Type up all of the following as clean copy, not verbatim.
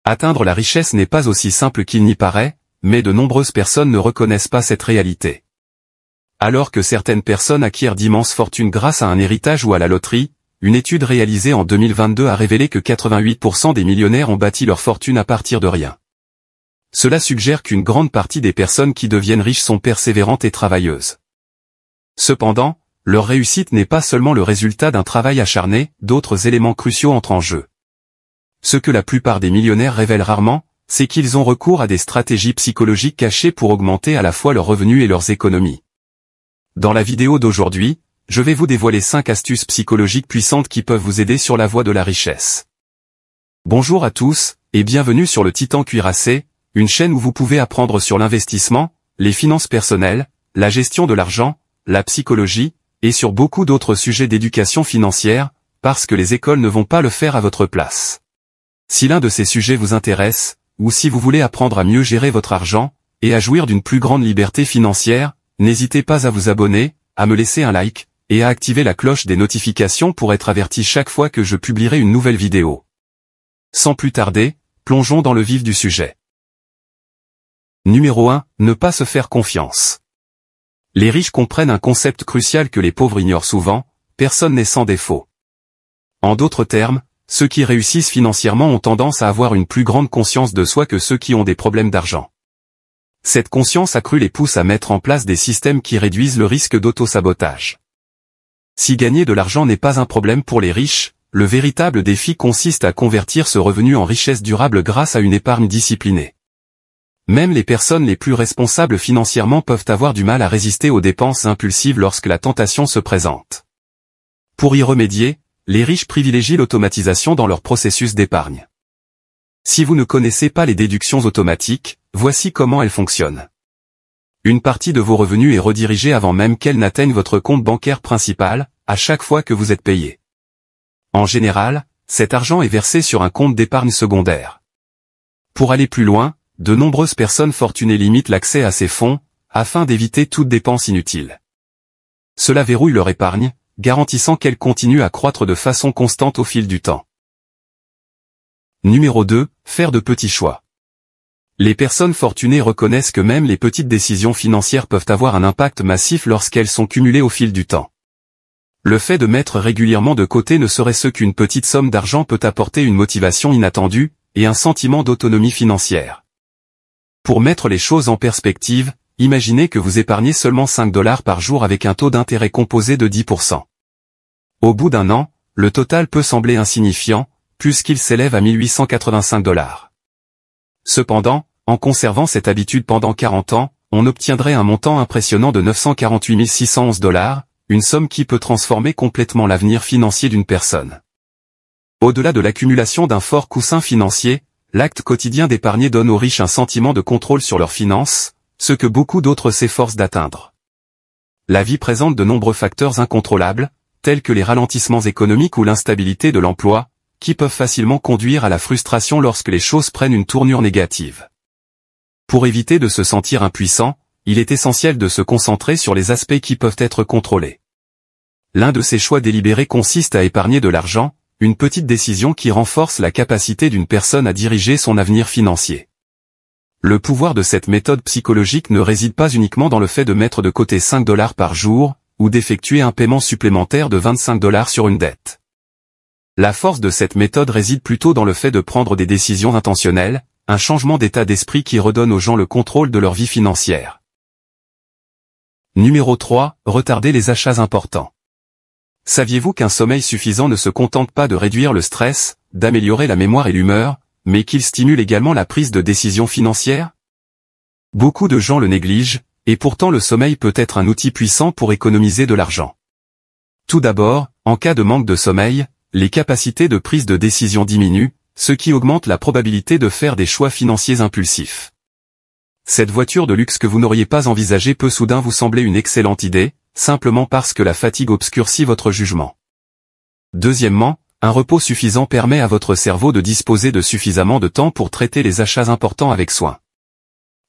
Atteindre la richesse n'est pas aussi simple qu'il n'y paraît, mais de nombreuses personnes ne reconnaissent pas cette réalité. Alors que certaines personnes acquièrent d'immenses fortunes grâce à un héritage ou à la loterie, une étude réalisée en 2022 a révélé que 88% des millionnaires ont bâti leur fortune à partir de rien. Cela suggère qu'une grande partie des personnes qui deviennent riches sont persévérantes et travailleuses. Cependant, leur réussite n'est pas seulement le résultat d'un travail acharné, d'autres éléments cruciaux entrent en jeu. Ce que la plupart des millionnaires révèlent rarement, c'est qu'ils ont recours à des stratégies psychologiques cachées pour augmenter à la fois leurs revenus et leurs économies. Dans la vidéo d'aujourd'hui, je vais vous dévoiler 5 astuces psychologiques puissantes qui peuvent vous aider sur la voie de la richesse. Bonjour à tous, et bienvenue sur le Titan Cuirassé, une chaîne où vous pouvez apprendre sur l'investissement, les finances personnelles, la gestion de l'argent, la psychologie, et sur beaucoup d'autres sujets d'éducation financière, parce que les écoles ne vont pas le faire à votre place. Si l'un de ces sujets vous intéresse, ou si vous voulez apprendre à mieux gérer votre argent, et à jouir d'une plus grande liberté financière, n'hésitez pas à vous abonner, à me laisser un like, et à activer la cloche des notifications pour être averti chaque fois que je publierai une nouvelle vidéo. Sans plus tarder, plongeons dans le vif du sujet. Numéro 1. Ne pas se faire confiance. Les riches comprennent un concept crucial que les pauvres ignorent souvent, personne n'est sans défaut. En d'autres termes, ceux qui réussissent financièrement ont tendance à avoir une plus grande conscience de soi que ceux qui ont des problèmes d'argent. Cette conscience accrue les pousse à mettre en place des systèmes qui réduisent le risque d'auto-sabotage. Si gagner de l'argent n'est pas un problème pour les riches, le véritable défi consiste à convertir ce revenu en richesse durable grâce à une épargne disciplinée. Même les personnes les plus responsables financièrement peuvent avoir du mal à résister aux dépenses impulsives lorsque la tentation se présente. Pour y remédier, les riches privilégient l'automatisation dans leur processus d'épargne. Si vous ne connaissez pas les déductions automatiques, voici comment elles fonctionnent. Une partie de vos revenus est redirigée avant même qu'elle n'atteigne votre compte bancaire principal, à chaque fois que vous êtes payé. En général, cet argent est versé sur un compte d'épargne secondaire. Pour aller plus loin, de nombreuses personnes fortunées limitent l'accès à ces fonds, afin d'éviter toute dépense inutile. Cela verrouille leur épargne, garantissant qu'elle continue à croître de façon constante au fil du temps. Numéro 2. Faire de petits choix. Les personnes fortunées reconnaissent que même les petites décisions financières peuvent avoir un impact massif lorsqu'elles sont cumulées au fil du temps. Le fait de mettre régulièrement de côté ne serait-ce qu'une petite somme d'argent peut apporter une motivation inattendue, et un sentiment d'autonomie financière. Pour mettre les choses en perspective, imaginez que vous épargnez seulement 5 $ par jour avec un taux d'intérêt composé de 10%. Au bout d'un an, le total peut sembler insignifiant, puisqu'il s'élève à 1885 $. Cependant, en conservant cette habitude pendant 40 ans, on obtiendrait un montant impressionnant de 948 611 $, une somme qui peut transformer complètement l'avenir financier d'une personne. Au-delà de l'accumulation d'un fort coussin financier, l'acte quotidien d'épargner donne aux riches un sentiment de contrôle sur leurs finances, ce que beaucoup d'autres s'efforcent d'atteindre. La vie présente de nombreux facteurs incontrôlables, tels que les ralentissements économiques ou l'instabilité de l'emploi, qui peuvent facilement conduire à la frustration lorsque les choses prennent une tournure négative. Pour éviter de se sentir impuissant, il est essentiel de se concentrer sur les aspects qui peuvent être contrôlés. L'un de ces choix délibérés consiste à épargner de l'argent, une petite décision qui renforce la capacité d'une personne à diriger son avenir financier. Le pouvoir de cette méthode psychologique ne réside pas uniquement dans le fait de mettre de côté 5 $ par jour, ou d'effectuer un paiement supplémentaire de 25 $ sur une dette. La force de cette méthode réside plutôt dans le fait de prendre des décisions intentionnelles, un changement d'état d'esprit qui redonne aux gens le contrôle de leur vie financière. Numéro 3. Retarder les achats importants. Saviez-vous qu'un sommeil suffisant ne se contente pas de réduire le stress, d'améliorer la mémoire et l'humeur, mais qu'il stimule également la prise de décisions financières? Beaucoup de gens le négligent, et pourtant le sommeil peut être un outil puissant pour économiser de l'argent. Tout d'abord, en cas de manque de sommeil, les capacités de prise de décision diminuent, ce qui augmente la probabilité de faire des choix financiers impulsifs. Cette voiture de luxe que vous n'auriez pas envisagée peut soudain vous sembler une excellente idée, simplement parce que la fatigue obscurcit votre jugement. Deuxièmement, un repos suffisant permet à votre cerveau de disposer de suffisamment de temps pour traiter les achats importants avec soin.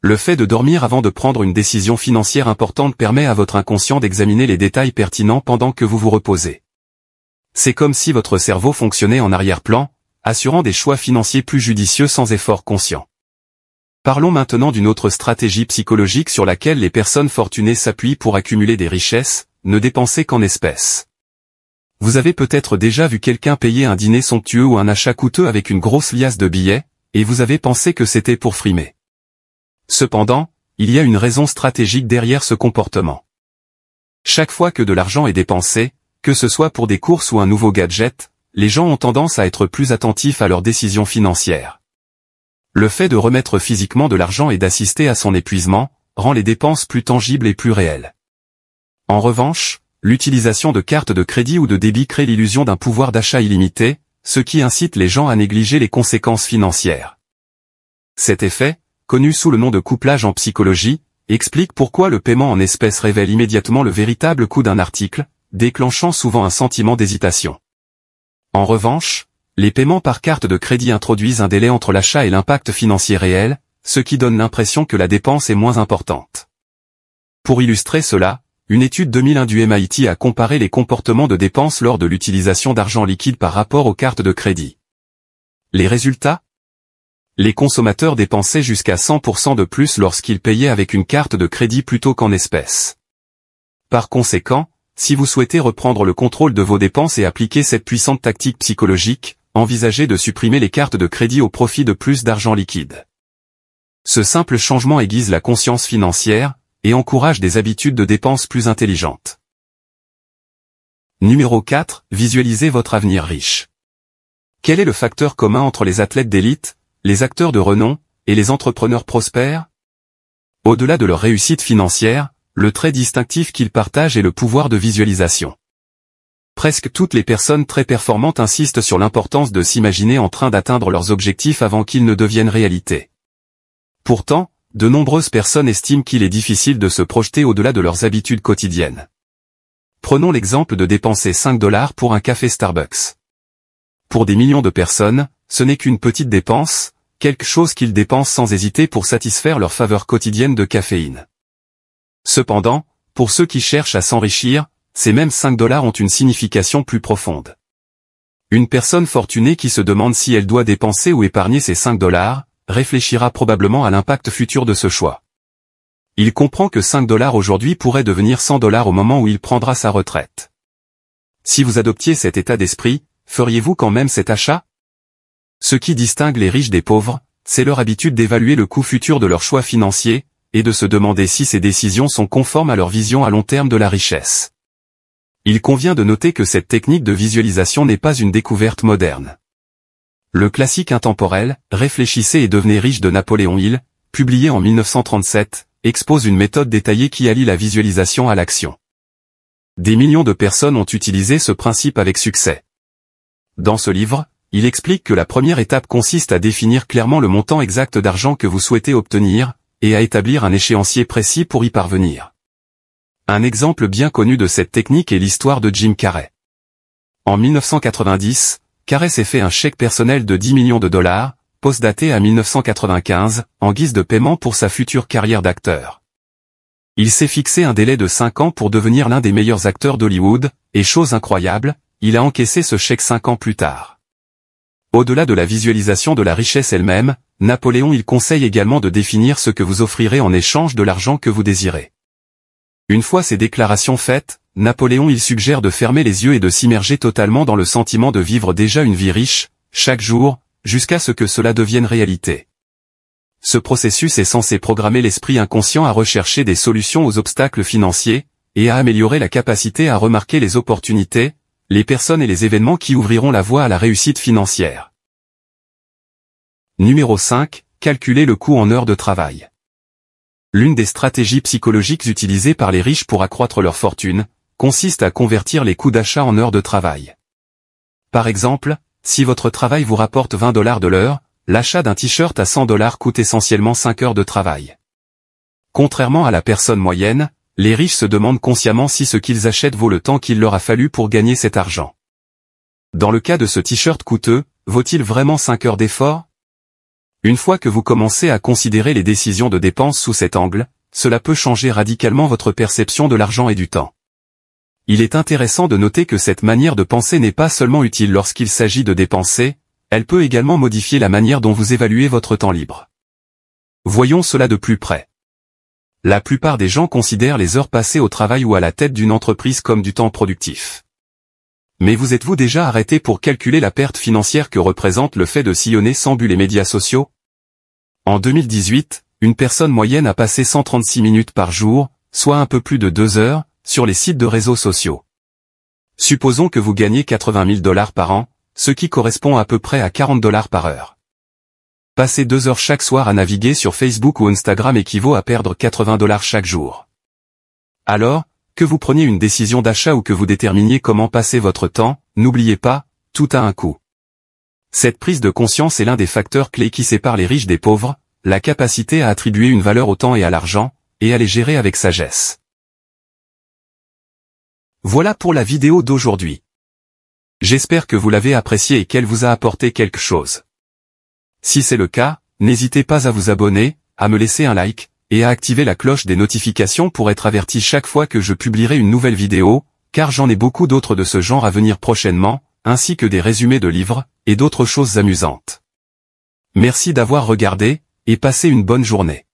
Le fait de dormir avant de prendre une décision financière importante permet à votre inconscient d'examiner les détails pertinents pendant que vous vous reposez. C'est comme si votre cerveau fonctionnait en arrière-plan, assurant des choix financiers plus judicieux sans effort conscient. Parlons maintenant d'une autre stratégie psychologique sur laquelle les personnes fortunées s'appuient pour accumuler des richesses, ne dépenser qu'en espèces. Vous avez peut-être déjà vu quelqu'un payer un dîner somptueux ou un achat coûteux avec une grosse liasse de billets, et vous avez pensé que c'était pour frimer. Cependant, il y a une raison stratégique derrière ce comportement. Chaque fois que de l'argent est dépensé, que ce soit pour des courses ou un nouveau gadget, les gens ont tendance à être plus attentifs à leurs décisions financières. Le fait de remettre physiquement de l'argent et d'assister à son épuisement, rend les dépenses plus tangibles et plus réelles. En revanche, l'utilisation de cartes de crédit ou de débit crée l'illusion d'un pouvoir d'achat illimité, ce qui incite les gens à négliger les conséquences financières. Cet effet, connu sous le nom de couplage en psychologie, explique pourquoi le paiement en espèces révèle immédiatement le véritable coût d'un article, déclenchant souvent un sentiment d'hésitation. En revanche, les paiements par carte de crédit introduisent un délai entre l'achat et l'impact financier réel, ce qui donne l'impression que la dépense est moins importante. Pour illustrer cela, une étude 2001 du MIT a comparé les comportements de dépenses lors de l'utilisation d'argent liquide par rapport aux cartes de crédit. Les résultats ? Les consommateurs dépensaient jusqu'à 100% de plus lorsqu'ils payaient avec une carte de crédit plutôt qu'en espèces. Par conséquent, si vous souhaitez reprendre le contrôle de vos dépenses et appliquer cette puissante tactique psychologique, envisagez de supprimer les cartes de crédit au profit de plus d'argent liquide. Ce simple changement aiguise la conscience financière, et encourage des habitudes de dépenses plus intelligentes. Numéro 4. Visualisez votre avenir riche. Quel est le facteur commun entre les athlètes d'élite, les acteurs de renom, et les entrepreneurs prospères? Au-delà de leur réussite financière, le trait distinctif qu'ils partagent est le pouvoir de visualisation. Presque toutes les personnes très performantes insistent sur l'importance de s'imaginer en train d'atteindre leurs objectifs avant qu'ils ne deviennent réalité. Pourtant, de nombreuses personnes estiment qu'il est difficile de se projeter au-delà de leurs habitudes quotidiennes. Prenons l'exemple de dépenser 5 $ pour un café Starbucks. Pour des millions de personnes, ce n'est qu'une petite dépense, quelque chose qu'ils dépensent sans hésiter pour satisfaire leur faveur quotidienne de caféine. Cependant, pour ceux qui cherchent à s'enrichir, ces mêmes 5 $ ont une signification plus profonde. Une personne fortunée qui se demande si elle doit dépenser ou épargner ces 5 $ réfléchira probablement à l'impact futur de ce choix. Il comprend que 5 $ aujourd'hui pourraient devenir 100 $ au moment où il prendra sa retraite. Si vous adoptiez cet état d'esprit, feriez-vous quand même cet achat? Ce qui distingue les riches des pauvres, c'est leur habitude d'évaluer le coût futur de leurs choix financiers, et de se demander si ces décisions sont conformes à leur vision à long terme de la richesse. Il convient de noter que cette technique de visualisation n'est pas une découverte moderne. Le classique intemporel « Réfléchissez et devenez riche » de Napoléon Hill, publié en 1937, expose une méthode détaillée qui allie la visualisation à l'action. Des millions de personnes ont utilisé ce principe avec succès. Dans ce livre, il explique que la première étape consiste à définir clairement le montant exact d'argent que vous souhaitez obtenir, et à établir un échéancier précis pour y parvenir. Un exemple bien connu de cette technique est l'histoire de Jim Carrey. En 1990, Carrey s'est fait un chèque personnel de 10 millions de $, postdaté à 1995, en guise de paiement pour sa future carrière d'acteur. Il s'est fixé un délai de 5 ans pour devenir l'un des meilleurs acteurs d'Hollywood, et chose incroyable, il a encaissé ce chèque 5 ans plus tard. Au-delà de la visualisation de la richesse elle-même, Napoléon Hill conseille également de définir ce que vous offrirez en échange de l'argent que vous désirez. Une fois ces déclarations faites, Napoléon Hill suggère de fermer les yeux et de s'immerger totalement dans le sentiment de vivre déjà une vie riche, chaque jour, jusqu'à ce que cela devienne réalité. Ce processus est censé programmer l'esprit inconscient à rechercher des solutions aux obstacles financiers, et à améliorer la capacité à remarquer les opportunités, les personnes et les événements qui ouvriront la voie à la réussite financière. Numéro 5. Calculer le coût en heures de travail. L'une des stratégies psychologiques utilisées par les riches pour accroître leur fortune, consiste à convertir les coûts d'achat en heures de travail. Par exemple, si votre travail vous rapporte 20 $ de l'heure, l'achat d'un t-shirt à 100 $ coûte essentiellement 5 heures de travail. Contrairement à la personne moyenne, les riches se demandent consciemment si ce qu'ils achètent vaut le temps qu'il leur a fallu pour gagner cet argent. Dans le cas de ce t-shirt coûteux, vaut-il vraiment 5 heures d'effort? Une fois que vous commencez à considérer les décisions de dépenses sous cet angle, cela peut changer radicalement votre perception de l'argent et du temps. Il est intéressant de noter que cette manière de penser n'est pas seulement utile lorsqu'il s'agit de dépenser, Elle peut également modifier la manière dont vous évaluez votre temps libre. Voyons cela de plus près. La plupart des gens considèrent les heures passées au travail ou à la tête d'une entreprise comme du temps productif. Mais vous êtes-vous déjà arrêté pour calculer la perte financière que représente le fait de sillonner sans but les médias sociaux? En 2018, une personne moyenne a passé 136 minutes par jour, soit un peu plus de 2 heures, sur les sites de réseaux sociaux. Supposons que vous gagnez 80 000 $ par an, ce qui correspond à peu près à 40 $ par heure. Passer 2 heures chaque soir à naviguer sur Facebook ou Instagram équivaut à perdre 80 $ chaque jour. Alors, que vous preniez une décision d'achat ou que vous déterminiez comment passer votre temps, n'oubliez pas, tout a un coût. Cette prise de conscience est l'un des facteurs clés qui séparent les riches des pauvres, la capacité à attribuer une valeur au temps et à l'argent, et à les gérer avec sagesse. Voilà pour la vidéo d'aujourd'hui. J'espère que vous l'avez appréciée et qu'elle vous a apporté quelque chose. Si c'est le cas, n'hésitez pas à vous abonner, à me laisser un like, et à activer la cloche des notifications pour être averti chaque fois que je publierai une nouvelle vidéo, car j'en ai beaucoup d'autres de ce genre à venir prochainement, ainsi que des résumés de livres, et d'autres choses amusantes. Merci d'avoir regardé, et passez une bonne journée.